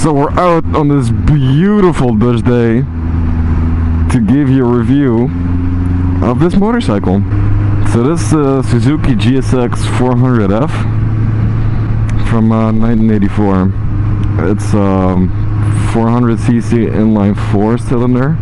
So we're out on this beautiful Dutch day to give you a review of this motorcycle. So this Suzuki GSX400F from 1984. It's 400cc inline 4-cylinder.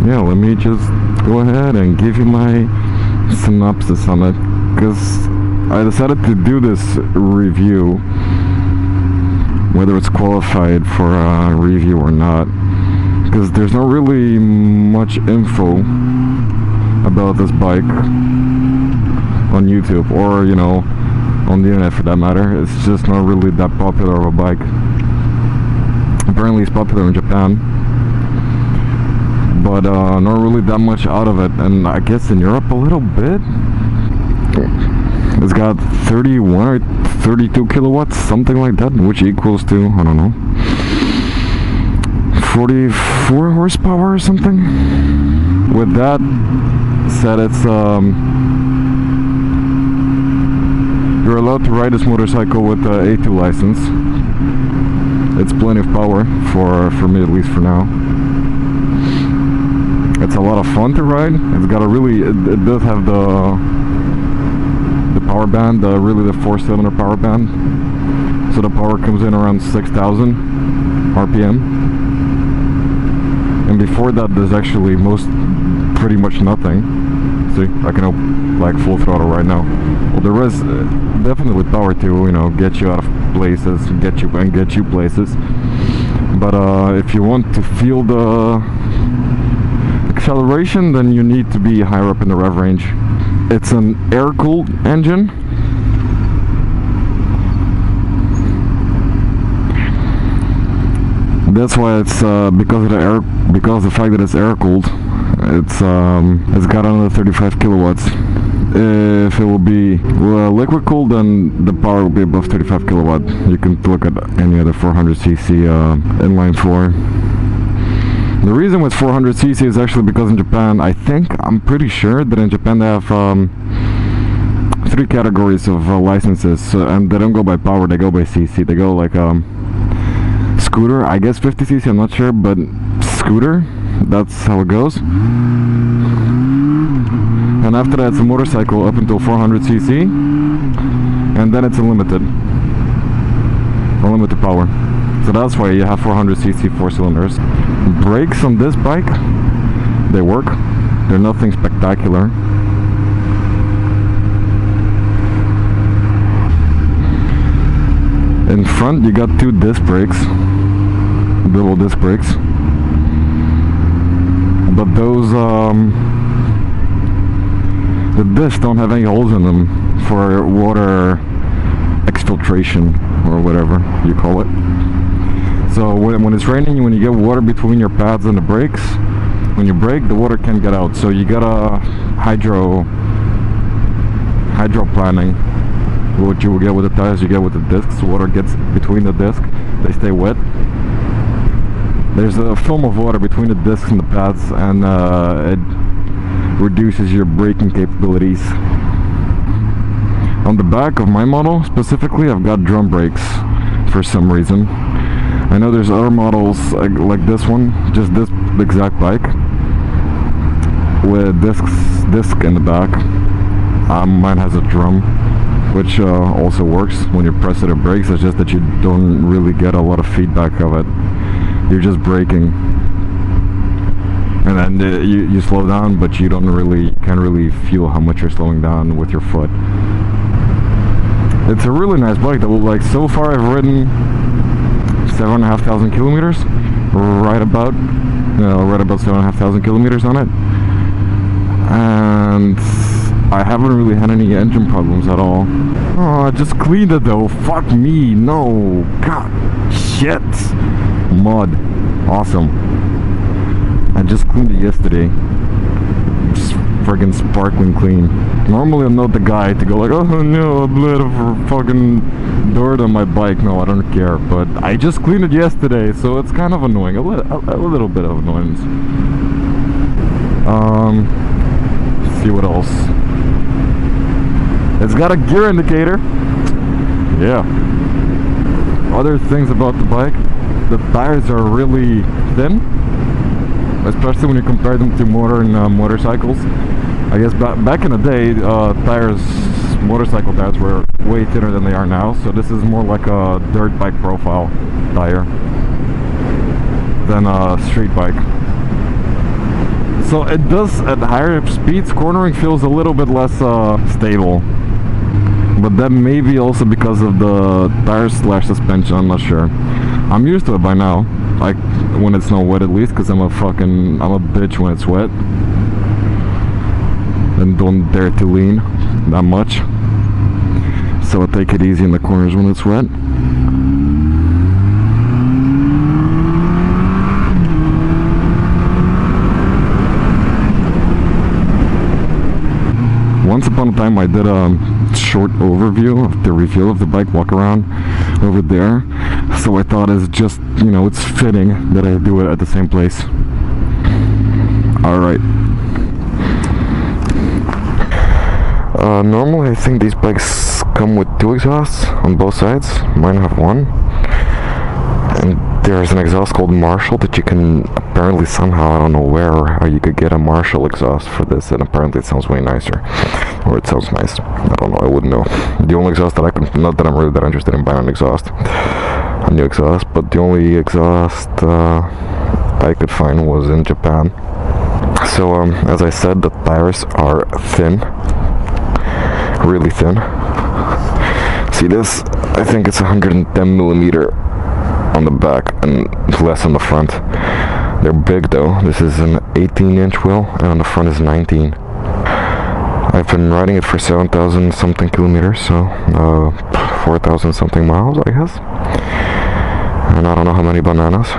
Yeah, let me just go ahead and give you my synopsis on it, because I decided to do this review whether it's qualified for a review or not, because there's not really much info about this bike on YouTube, or you know, on the internet for that matter. It's just not really that popular of a bike. Apparently it's popular in Japan, but not really that much out of it, and I guess in Europe a little bit. It's got 31 or 32 kilowatts, something like that, which equals to, I don't know, 44 horsepower or something. With that said, it's you're allowed to ride this motorcycle with the A2 license. It's plenty of power for me, at least for now. It's a lot of fun to ride. It's got a really, it does have the power band, really the 4-cylinder power band. So the power comes in around 6,000 RPM. And before that, there's actually pretty much nothing. See, I can open like full throttle right now. Well, there is definitely power to, you know, get you out of places, get you places. But if you want to feel the acceleration, then you need to be higher up in the rev range. It's an air-cooled engine. That's why it's because of the fact that it's air-cooled. It's got another 35 kilowatts. If it will be liquid cooled, then the power will be above 35 kilowatt. You can look at any other 400cc inline 4. The reason with 400cc is actually because in Japan, I'm pretty sure that in Japan they have 3 categories of licenses, and they don't go by power, they go by cc. They go like scooter, I guess 50cc, I'm not sure, but scooter, that's how it goes. And after that it's a motorcycle up until 400cc, and then it's unlimited power. So that's why you have 400cc 4-cylinders. Brakes on this bike, they work. They're nothing spectacular. In front you got 2 disc brakes, double disc brakes. But those, the discs don't have any holes in them for water exfiltration, or whatever you call it. So when it's raining, when you get water between your pads and the brakes, when you brake, the water can't get out. So you got a hydroplaning. What you will get with the tires, you get with the discs. Water gets between the discs, they stay wet. There's a film of water between the discs and the pads, and it reduces your braking capabilities. On the back of my model specifically, I've got drum brakes for some reason. I know there's other models like this one, just this exact bike, with disc in the back. Mine has a drum, which also works when you press it. It brakes. It's just that you don't really get a lot of feedback of it. You're just braking, and then you slow down, but you can't really feel how much you're slowing down with your foot. It's a really nice bike. That, like, so far I've ridden 7,500 kilometers, right about 7,500 kilometers on it, and I haven't really had any engine problems at all. Oh, I just cleaned it though. Fuck me, no. God, shit. Mud. Awesome. I just cleaned it yesterday. Just friggin' sparkling clean. Normally I'm not the guy to go like, oh no, a bit of fucking dirt on my bike. No, I don't care. But I just cleaned it yesterday, so it's kind of annoying. A little bit of annoyance. Let's see what else. It's got a gear indicator. Yeah. other things about the bike. The tires are really thin, especially when you compare them to modern motorcycles. I guess back in the day, motorcycle tires were way thinner than they are now, so this is more like a dirt bike profile tire than a street bike. So it does, at higher speeds, cornering feels a little bit less stable. But that may be also because of the tires / suspension, I'm not sure. I'm used to it by now, like when it's not wet at least, because I'm a bitch when it's wet. And don't dare to lean that much. So I take it easy in the corners when it's wet. Once upon a time I did a short overview of the review of the bike, walk around over there, so I thought it's just, it's fitting that I do it at the same place. Alright. Normally I think these bikes come with 2 exhausts on both sides. Mine have 1. And there's an exhaust called Marshall that you can apparently somehow, I don't know where, you could get a Marshall exhaust for this, and apparently it sounds way nicer. Or it sounds nice. I don't know, I wouldn't know. The only exhaust that not that I'm really that interested in buying a new exhaust, but the only exhaust I could find was in Japan. So, as I said, the tires are thin. Really thin. See this? I think it's 110 millimeter on the back and less on the front. They're big though. This is an 18-inch wheel and on the front is 19. I've been riding it for 7,000 something kilometers, so 4,000 something miles, I guess. And I don't know how many bananas.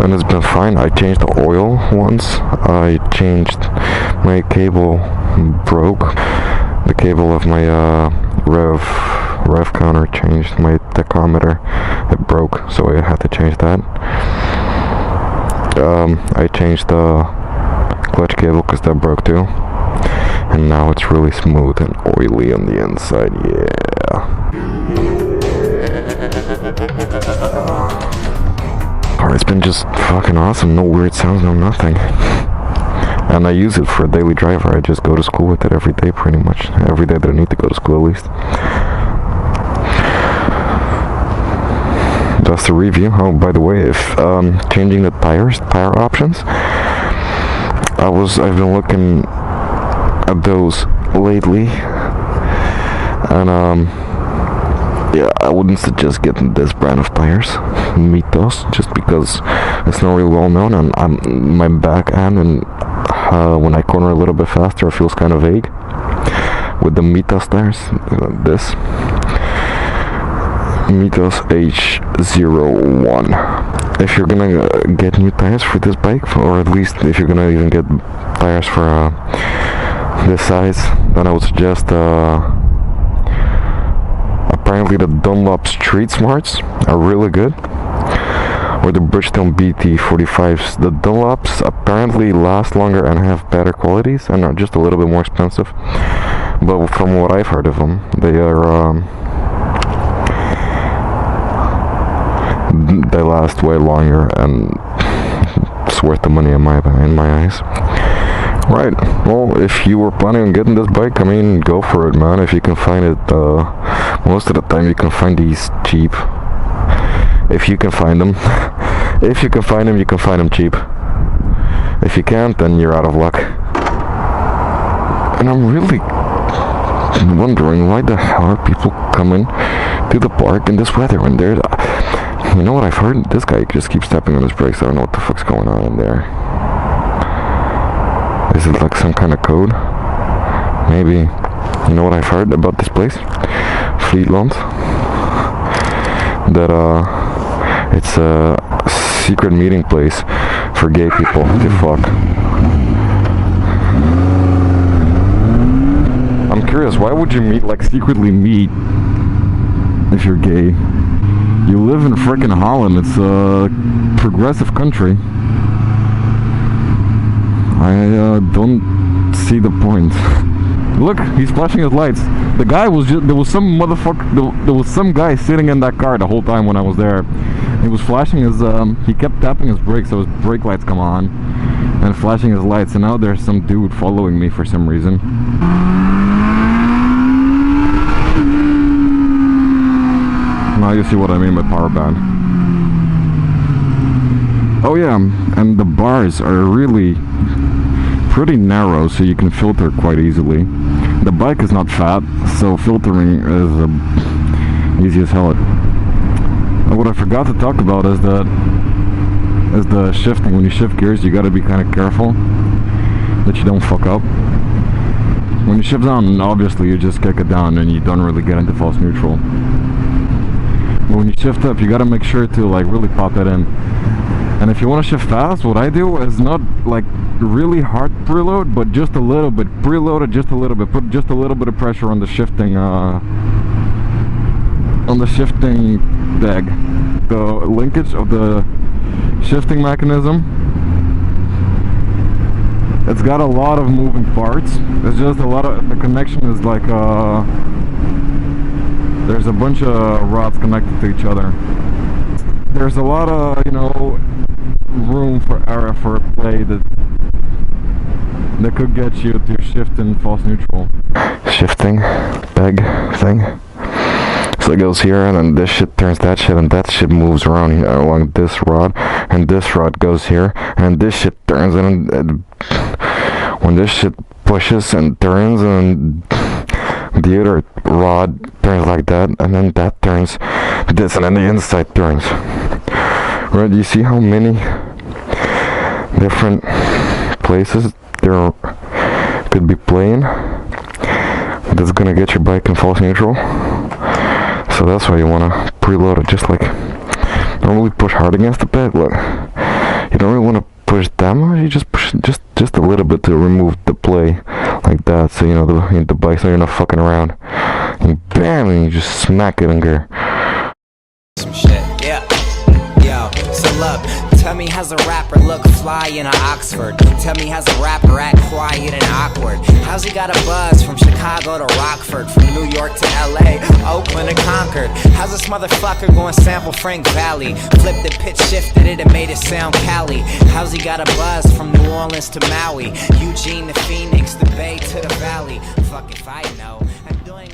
And it's been fine. I changed the oil once. I changed my cable, broke. The cable of my rev counter changed. My tachometer, it broke, so I had to change that. I changed the clutch cable because that broke too. And now it's really smooth and oily on the inside, yeah. It's been just fucking awesome. No weird sounds, no nothing. And I use it for a daily driver. I just go to school with it every day, pretty much. Every day that I need to go to school, at least. That's the review. Oh, by the way, if changing the tire options, I've been looking at those lately, and yeah, I wouldn't suggest getting this brand of tires, Mitos, just because it's not really well known, and my back end, and when I corner a little bit faster, it feels kind of vague with the Mitos tires. This Mitos H01. If you're gonna get new tires for this bike, or at least if you're gonna even get tires for this size, then I would suggest apparently the Dunlop Street Smarts are really good, or the Bridgestone BT45s. The Dunlops apparently last longer and have better qualities and are just a little bit more expensive, but from what I've heard of them, they last way longer, and it's worth the money in my eyes. Right, well, if you were planning on getting this bike, I mean, go for it, man. If you can find it, most of the time you can find these cheap. If you can find them. If you can find them, you can find them cheap. If you can't, then you're out of luck. And I'm really wondering why the hell are people coming to the park in this weather when there's... You know what I've heard? This guy just keeps stepping on his brakes. I don't know what the fuck's going on in there. Is it like some kind of code? Maybe. You know what I've heard about this place? Fleetland. That it's a secret meeting place for gay people to fuck. I'm curious, why would you secretly meet if you're gay? You live in frickin' Holland. It's a progressive country. I don't see the point. Look, he's flashing his lights. The guy was just, there was some motherfucker, there was some guy sitting in that car the whole time when I was there. He was flashing his, he kept tapping his brakes so his brake lights come on. And flashing his lights, and now there's some dude following me for some reason. Now you see what I mean by power band. Oh yeah, and the bars are really pretty narrow, so you can filter quite easily. The bike is not fat, so filtering is easy as hell. And what I forgot to talk about is that the shifting. When you shift gears, you gotta be kind of careful that you don't fuck up. When you shift down, obviously you just kick it down and you don't really get into false neutral. But when you shift up, you gotta make sure to like really pop it in. And if you want to shift fast, what I do is not like really hard preload, but just a little bit. Preload it just a little bit. Put just a little bit of pressure on the shifting tag. The linkage of the shifting mechanism. It's got a lot of moving parts. It's just a lot of, the connection is like there's a bunch of rods connected to each other. There's a lot of, you know, room for error for play that could get you to shift in false neutral. Shifting peg thing. So it goes here, and then this shit turns that shit, and that shit moves around here along this rod, and this rod goes here, and this shit turns, and when this shit pushes and turns, and the other rod turns like that, and then that turns this, and then the inside turns. Right? You see how many different places there could be playing that's gonna get your bike in false neutral? So that's why you want to preload it. Just like, don't really push hard against the peg. Look, you don't really want to push that much. You just push just a little bit to remove the play, like that. So you know the bike, so you're not fucking around. And bam, and you just smack it in gear. Some shit, yeah. Yo, so look, tell me how's a rapper look fly in a Oxford? Tell me how's a rapper act quiet and awkward? How's he got a buzz from Chicago to Rockford, from New York to LA, Oakland to Concord? How's this motherfucker going sample Frank Valley? Flipped it, pitch shifted it and made it sound Cali. How's he got a buzz from New Orleans to Maui, Eugene to Phoenix, the Bay to the Valley? Fuck if I know. I'm doing